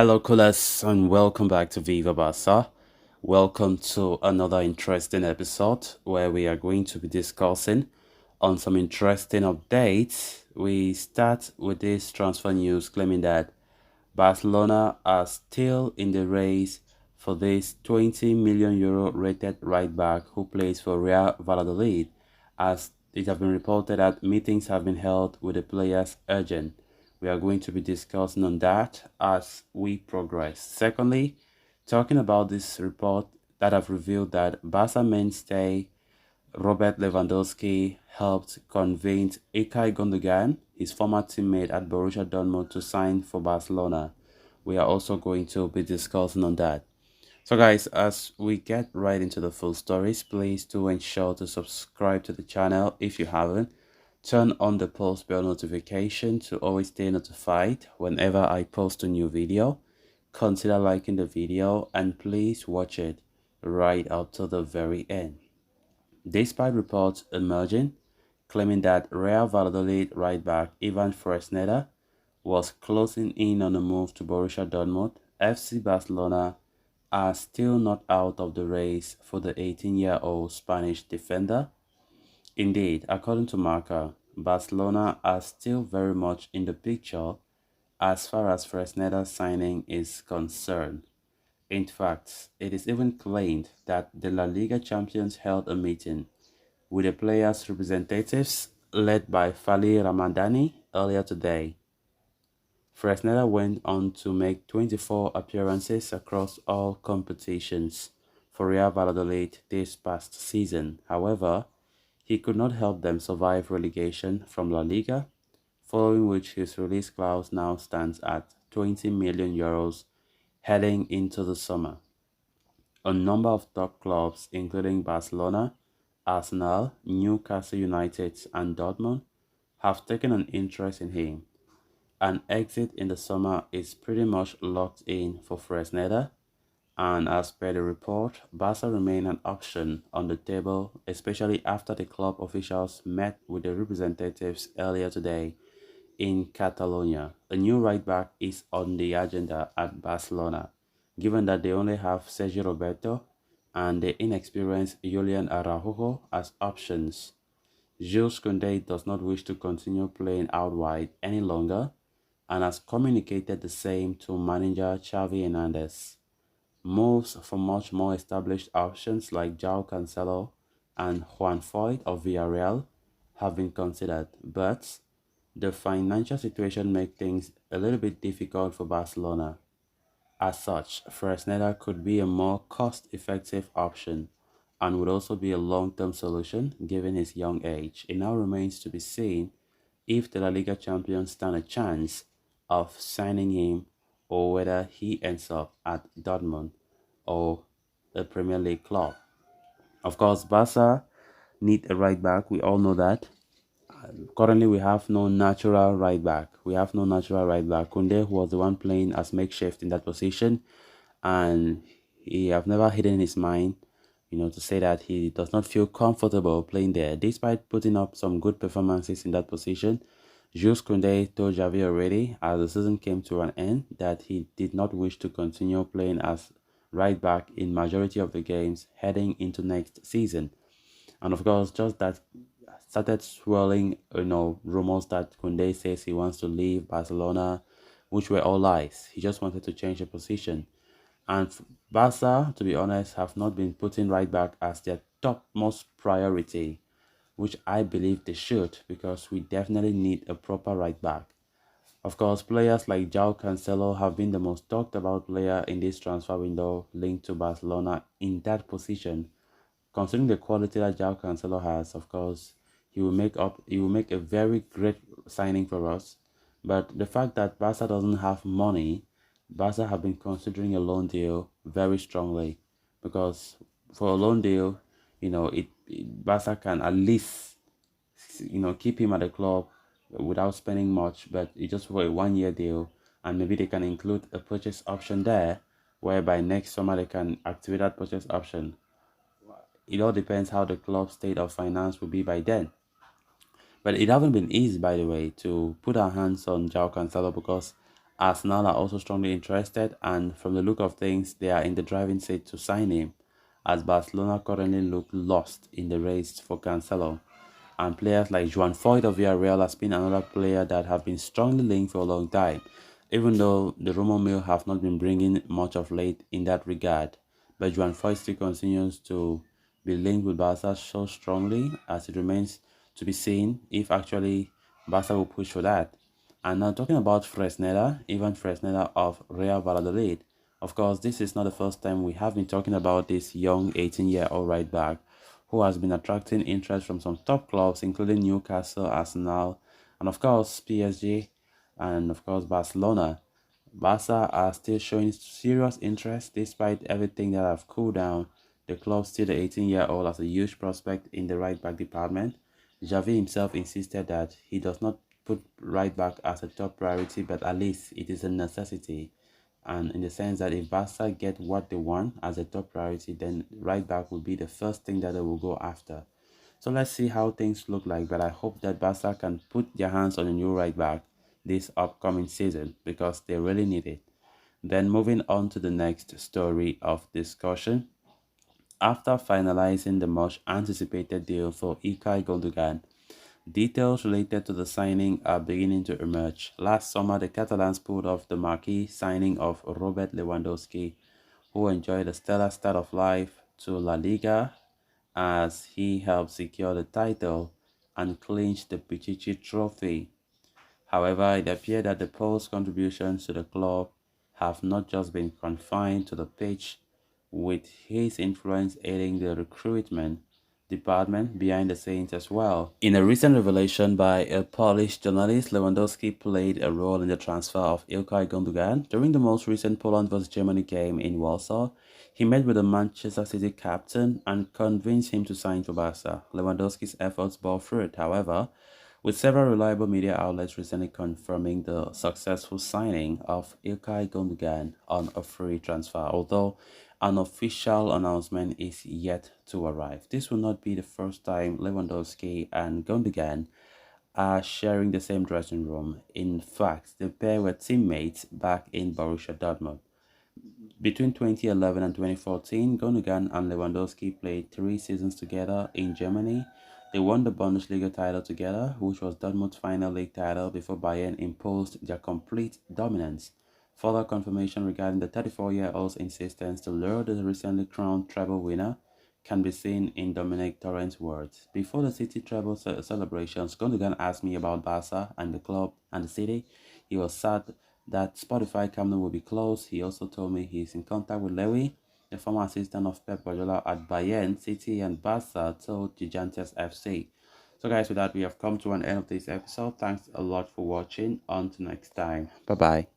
Hello, coolers, and welcome back to Viva Barca. Welcome to another interesting episode where we are going to be discussing on some interesting updates. We start with this transfer news claiming that Barcelona are still in the race for this 20 million euro rated right back who plays for Real Valladolid, as it has been reported that meetings have been held with the players urgent. We are going to be discussing on that as we progress. Secondly, talking about this report that have revealed that Barca mainstay Robert Lewandowski helped convince Ilkay Gundogan, his former teammate at Borussia Dortmund, to sign for Barcelona. We are also going to be discussing on that. So guys, as we get right into the full stories, please do ensure to subscribe to the channel if you haven't. Turn on the post bell notification to always stay notified whenever I post a new video. Consider liking the video and please watch it right up to the very end. Despite reports emerging claiming that Real Valladolid right-back Ivan Fresneda was closing in on a move to Borussia Dortmund, FC Barcelona are still not out of the race for the 18-year-old Spanish defender. Indeed, according to Marca, Barcelona are still very much in the picture as far as Fresneda's signing is concerned. In fact, it is even claimed that the La Liga champions held a meeting with the players' representatives led by Fali Ramadani earlier today. Fresneda went on to make 24 appearances across all competitions for Real Valladolid this past season. However, he could not help them survive relegation from La Liga, following which his release clause now stands at 20 million euros heading into the summer. A number of top clubs, including Barcelona, Arsenal, Newcastle United, and Dortmund, have taken an interest in him. An exit in the summer is pretty much locked in for Fresneda, and as per the report, Barca remain an option on the table, especially after the club officials met with the representatives earlier today in Catalonia. A new right-back is on the agenda at Barcelona, given that they only have Sergio Roberto and the inexperienced Julian Araujo as options. Jules Koundé does not wish to continue playing out wide any longer and has communicated the same to manager Xavi Hernandez. Moves for much more established options like João Cancelo and Juan Foyth of Villarreal have been considered, but the financial situation makes things a little bit difficult for Barcelona. As such, Fresneda could be a more cost-effective option and would also be a long-term solution given his young age. It now remains to be seen if the La Liga champions stand a chance of signing him or whether he ends up at Dortmund or a Premier League club. Of course, Barca need a right back. We all know that. Currently, we have no natural right back. Koundé, who was the one playing as makeshift in that position, and he have never hidden his mind, to say that he does not feel comfortable playing there, despite putting up some good performances in that position. Jules Koundé told Xavi already, as the season came to an end, that he did not wish to continue playing as right back in majority of the games heading into next season. And of course, just that started swirling, rumors that Koundé says he wants to leave Barcelona, which were all lies. He just wanted to change the position. And Barca, to be honest, have not been putting right back as their topmost priority, which I believe they should, because we definitely need a proper right back. Of course, players like João Cancelo have been the most talked about player in this transfer window linked to Barcelona in that position. Considering the quality that João Cancelo has, of course, he will make a very great signing for us. But the fact that Barca doesn't have money, Barca have been considering a loan deal very strongly, because for a loan deal, Barca can at least keep him at the club without spending much, but it's just for a 1-year deal, and maybe they can include a purchase option there, whereby next summer they can activate that purchase option. It all depends how the club's state of finance will be by then. But it hasn't been easy, by the way, to put our hands on João Cancelo, because Arsenal are also strongly interested, and from the look of things, they are in the driving seat to sign him, as Barcelona currently look lost in the race for Cancelo. And players like Juan Foyt of Villarreal has been another player that have been strongly linked for a long time, even though the rumor mill have not been bringing much of late in that regard. But Juan Foyt still continues to be linked with Barca so strongly, as it remains to be seen if actually Barca will push for that. And now talking about Fresneda, Ivan Fresneda of Real Valladolid. Of course, this is not the first time we have been talking about this young 18-year-old right back who has been attracting interest from some top clubs, including Newcastle, Arsenal, and of course PSG, and of course Barcelona. Barca are still showing serious interest despite everything that have cooled down. The club still the 18-year-old as a huge prospect in the right back department. Xavi himself insisted that he does not put right back as a top priority, but at least it is a necessity. And in the sense that if Barca get what they want as a top priority, then right back will be the first thing that they will go after. So let's see how things look like. But I hope that Barca can put their hands on a new right back this upcoming season because they really need it. Then moving on to the next story of discussion. After finalizing the much anticipated deal for Ilkay Gundogan, details related to the signing are beginning to emerge. Last summer, the Catalans pulled off the marquee signing of Robert Lewandowski, who enjoyed a stellar start of life to La Liga as he helped secure the title and clinch the Pichichi Trophy. However, it appeared that the Pole's contributions to the club have not just been confined to the pitch, with his influence aiding the recruitment department behind the scenes as well. In a recent revelation by a Polish journalist, Lewandowski played a role in the transfer of Ilkay Gundogan. During the most recent Poland vs Germany game in Warsaw, he met with the Manchester City captain and convinced him to sign for Barca. Lewandowski's efforts bore fruit, however, with several reliable media outlets recently confirming the successful signing of Ilkay Gundogan on a free transfer, although an official announcement is yet to arrive. This will not be the first time Lewandowski and Gundogan are sharing the same dressing room. In fact, the pair were teammates back in Borussia Dortmund. Between 2011 and 2014, Gundogan and Lewandowski played 3 seasons together in Germany. They won the Bundesliga title together, which was Dortmund's final league title before Bayern imposed their complete dominance. Further confirmation regarding the 34-year-old's insistence to lure the recently crowned treble winner can be seen in Dominic Torrent's words. Before the City treble celebrations, Gundogan asked me about Barca and the club and the city. He was sad that Spotify Camp Nou will be closed. He also told me he's in contact with Lewy, the former assistant of Pep Guardiola at Bayern, City, and Barca, told Gigantes FC. So guys, with that, we have come to an end of this episode. Thanks a lot for watching. Until next time. Bye-bye.